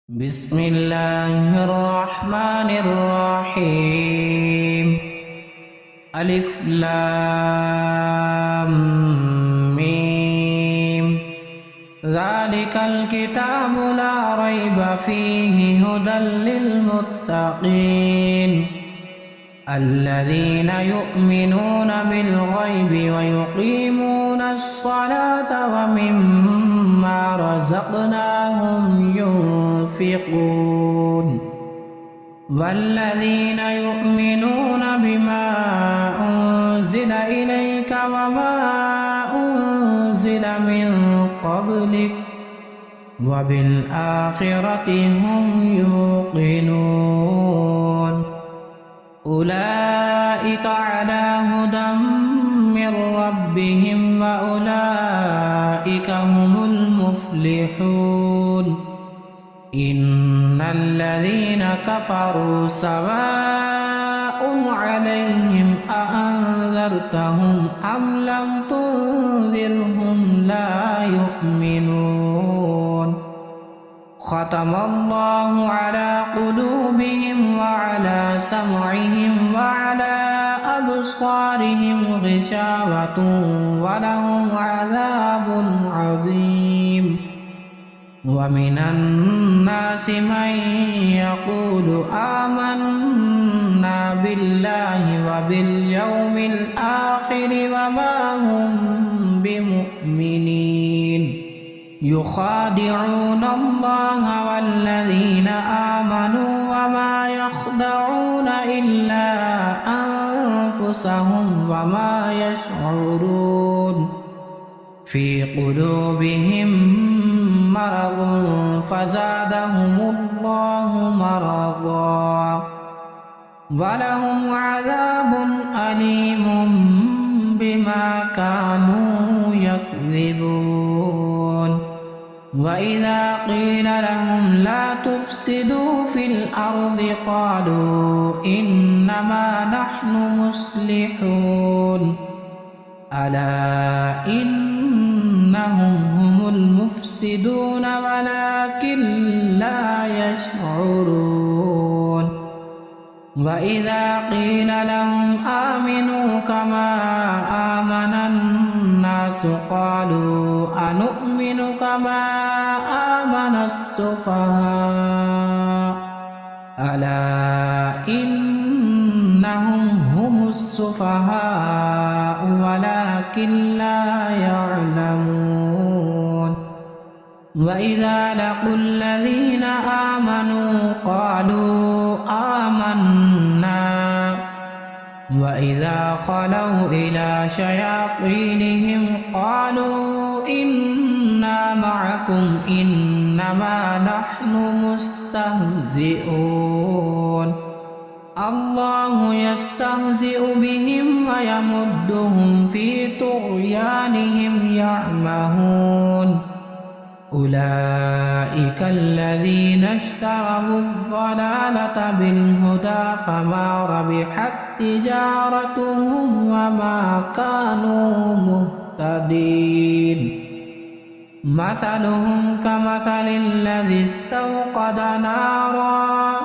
بسم الله الرحمن الرحيم. ألف لام ميم. ذلك الكتاب لا ريب فيه هدى للمتقين الذين يؤمنون بالغيب ويقيمون الصلاة ومما رزقناهم ينفقون والذين يؤمنون بما أنزل إليك وما أنزل من قبلك وبالآخرة هم يوقنون أولئك على هدى من ربهم وأولئك هم المفلحون إن الذين كفروا سواء عليهم أأنذرتهم أم لم تنذرهم لا يؤمنون ختم الله على قلوبهم وعلى سمعهم وعلى أبصارهم غشاوة ولهم عذاب عظيم ومن الناس من يقول آمنا بالله وباليوم الآخر وما هم بمؤمنين يخادعون الله والذين آمنوا وما يخدعون إلا أنفسهم وما يشعرون في قلوبهم مرض فزادهم الله مرضا ولهم عذاب أليم بما كانوا يكذبون وإذا قيل لهم لا تفسدوا في الأرض قالوا إنما نحن مصلحون ألا إنهم هم المفسدون ولكن لا يشعرون وإذا قيل لهم آمنوا كما آمن الناس قالوا أنؤمن كما آمن السفهاء ألا إنهم هم السفهاء ولكن لا يعلمون وإذا لقوا الذين آمنوا قالوا آمنا وإذا خلوا إلى شياطينهم قالوا إنا معكم إنما نحن مستهزئون الله يستهزئ بهم ويمدهم في طغيانهم يعمهون أولئك الذين اشتروا الضلالة بالهدى فما ربحت تجارتهم وما كانوا مهتدين مثلهم كمثل الذي استوقد نارا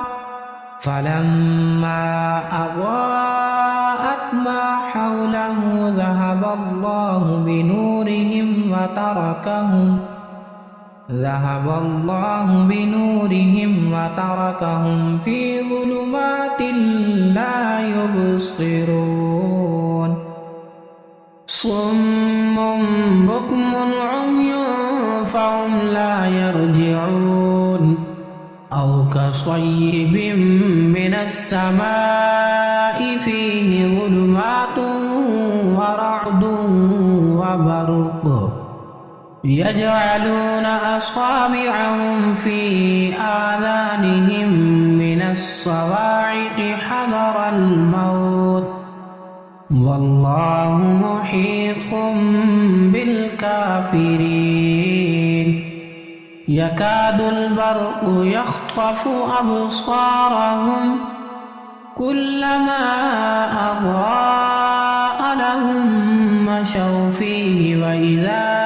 فلما أضاءت ما حوله ذهب الله بنورهم وتركهم في ظلمات لا يبصرون صم بكم عمي فهم لا يرجعون أو كصيب من السماء فيه ظلمات ورعد وبرق يجعلون أصابعهم في آذانهم من الصواعق حذر الموت والله محيط بالكافرين يكاد البرق يخطف أبصارهم كلما أضاء لهم مشوا فيه وإذا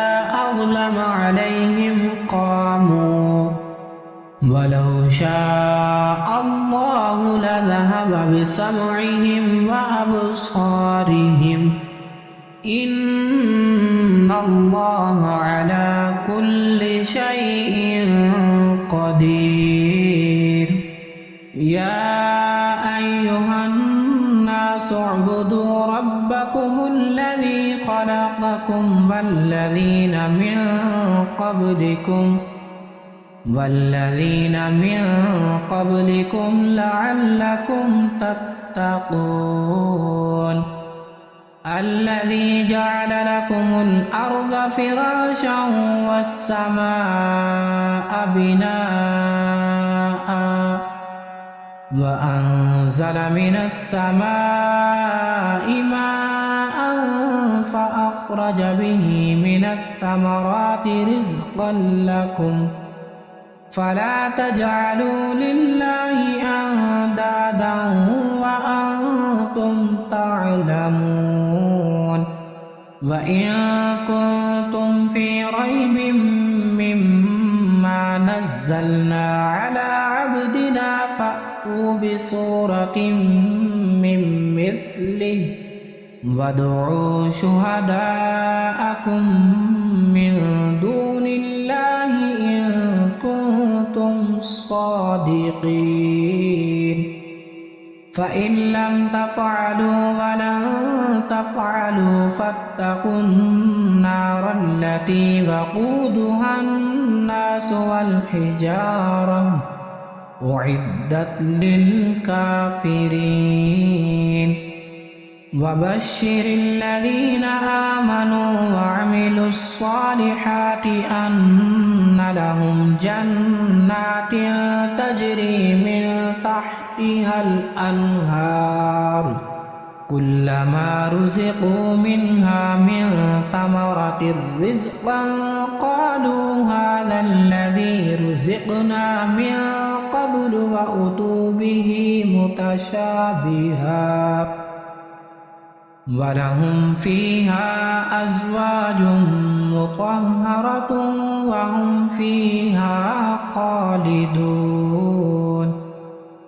أظلم عليهم قاموا ولو شاء الله لذهب بسمعهم وأبصارهم إن الله على كل شيء قدير. يا أيها الناس اعبدوا ربكم الذي خلقكم والذين من قبلكم لعلكم تتقون. الذي جعل لكم الأرض فراشا والسماء بناء وأنزل من السماء ماء فأخرج به من الثمرات رزقا لكم فلا تجعلوا لله أندادا وأنتم تعلمون. وإن كنتم في ريب مما نزلنا على عبدنا فأتوا بسورة من مثله وادعوا شهداءكم من دون الله إن كنتم صادقين. فإن لم تفعلوا ولن تفعلوا فاتقوا النار التي وقودها الناس والحجارة أعدت للكافرين. وبشر الذين آمنوا وعملوا الصالحات أن لهم جنات تجري من تحتها الأنهار كلما رزقوا منها من ثمرة رزقا قالوا هذا الذي رزقنا من قبل وأتوا به متشابها ولهم فيها أزواج مطهرة وهم فيها خالدون.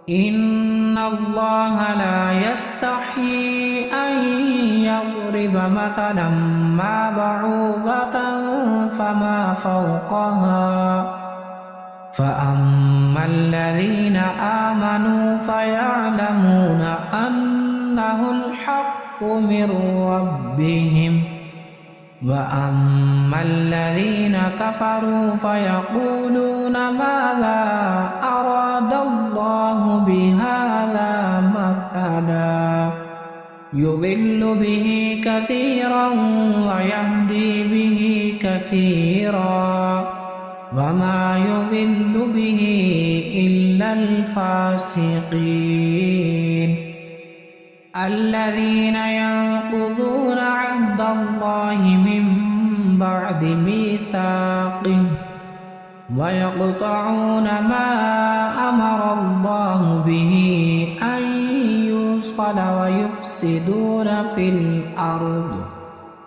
إن الله لا يستحيي أن يضرب مثلا ما بعوضة فما فوقها فأما الذين آمنوا فيعلمون أنه الحق من ربهم وأما الذين كفروا فيقولون ماذا أراد الله بهذا مثلا يضل به كثيرا ويهدي به كثيرا وما يضل به إلا الفاسقين. الذين ينقضون عهد الله من بعد ميثاقه ويقطعون ما أمر الله به أن يوصل ويفسدون في الأرض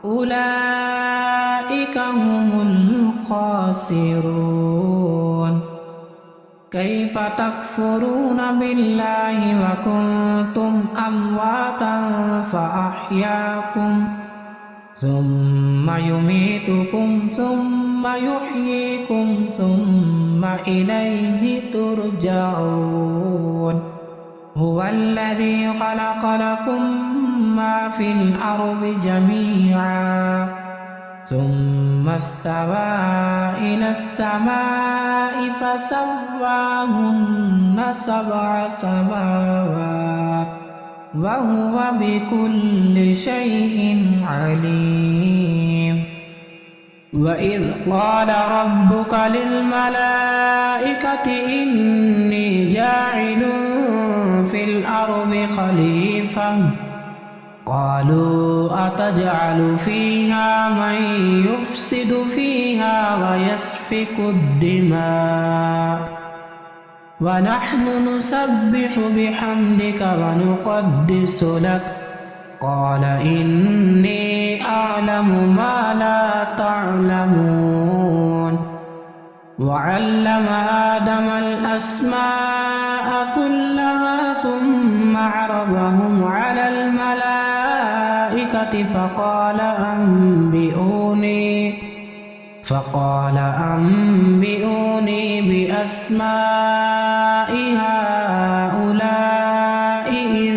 أولئك هم الخاسرون. كيف تكفرون بالله وكنتم أمواتا فأحياكم ثم يميتكم ثم يحييكم ثم إليه ترجعون. هو الذي خلق لكم ما في الأرض جميعا ثم استوى إلى السماء فسواهن 7 سماوات وهو بكل شيء عليم. وإذ قال ربك للملائكة إني جاعل في الأرض خليفة قالوا أتجعل فيها من يفسد فيها ويسفك الدماء ونحن نسبح بحمدك ونقدس لك قال إني أعلم ما لا تعلمون. وعلم آدم الأسماء كلها ثم عرضهم على الملائكة فقال أنبئوني بأسماء هؤلاء إن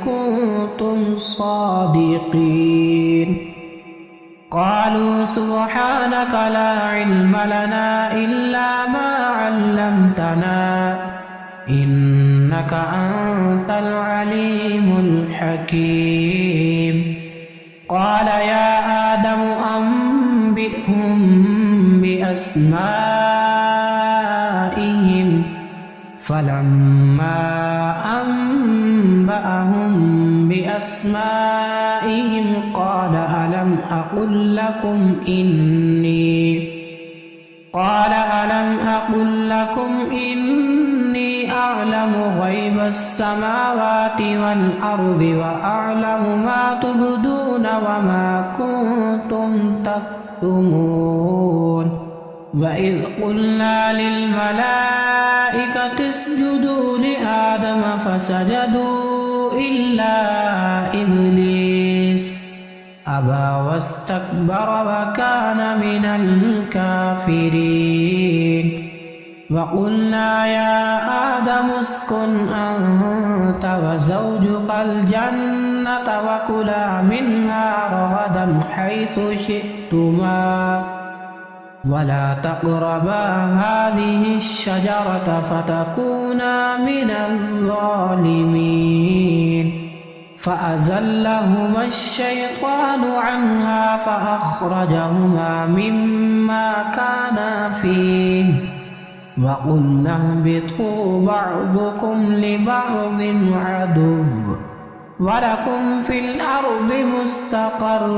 كنتم صادقين. قالوا سبحانك لا علم لنا إلا ما علمتنا إنك أنت العليم الحكيم. قال يا آدم أنبئهم بأسمائهم فلما أنبأهم بأسمائهم قال ألم أقل لكم إني أعلم غيب السماوات والأرض وأعلم ما تبدون وما كنتم تكتمون. وإذ قلنا للملائكة اسجدوا لآدم فسجدوا إلا إبليس أبى واستكبر وكان من الكافرين. وقلنا يا آدم اسكن أنت وزوجك الجنة وكلا منها رغدا حيث شئتما ولا تقربا هذه الشجرة فتكونا من الظالمين. فأزلهما الشيطان عنها فأخرجهما مما كانا فيه وقلنا اهبطوا بعضكم لبعض عدو ولكم في الأرض مستقر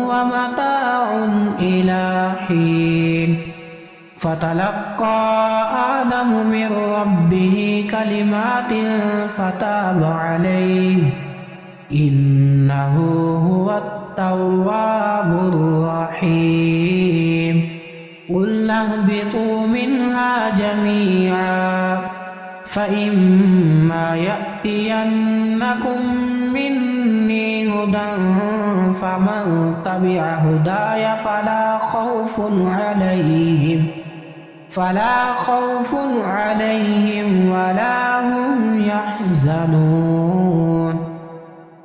ومتاع إلى حين. فتلقى آدم من ربه كلمات فتاب عليه إنه هو التواب الرحيم. قلنا اهبطوا منها جميعا فإما يأتينكم مني هدى فمن تبع هداي فلا خوف عليهم ولا هم يحزنون.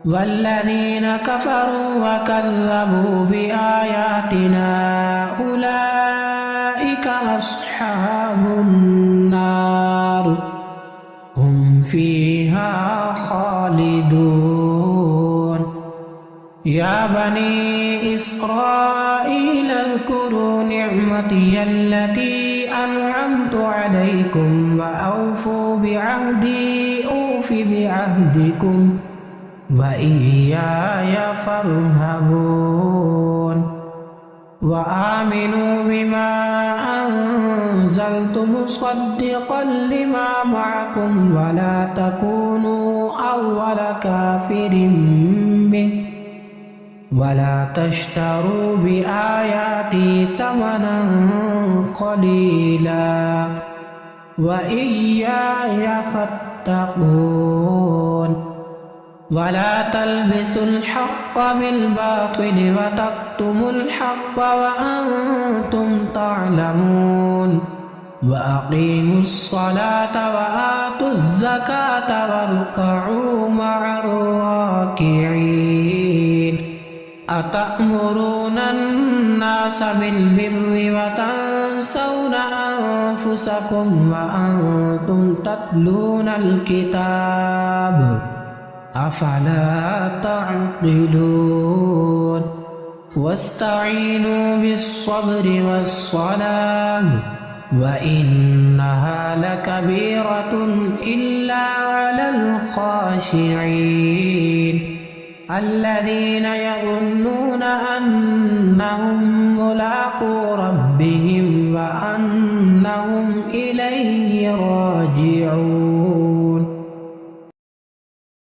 والذين كفروا وكذبوا بآياتنا أولئك أصحاب النار هم فيها خالدون. يا بني إسرائيل اذكروا نعمتي التي أنعمت عليكم وأوفوا بعهدي أوف بعهدكم وإياي فارهبون. وآمنوا بما أنزلت مصدقا لما معكم ولا تكونوا أول كافر به ولا تشتروا بآياتي ثمنا قليلا وإياي فاتقون. ولا تلبسوا الحق بالباطل وتكتموا الحق وأنتم تعلمون. وأقيموا الصلاة وآتوا الزكاة واركعوا مع الراكعين. أتأمرون الناس بالبر وتنسون أنفسكم وأنتم تتلون الكتاب أفلا تعقلون. واستعينوا بالصبر والصلاة وإنها لكبيرة إلا على الخاشعين الذين يظنون أنهم ملاقو ربهم وأنهم إليه راجعون.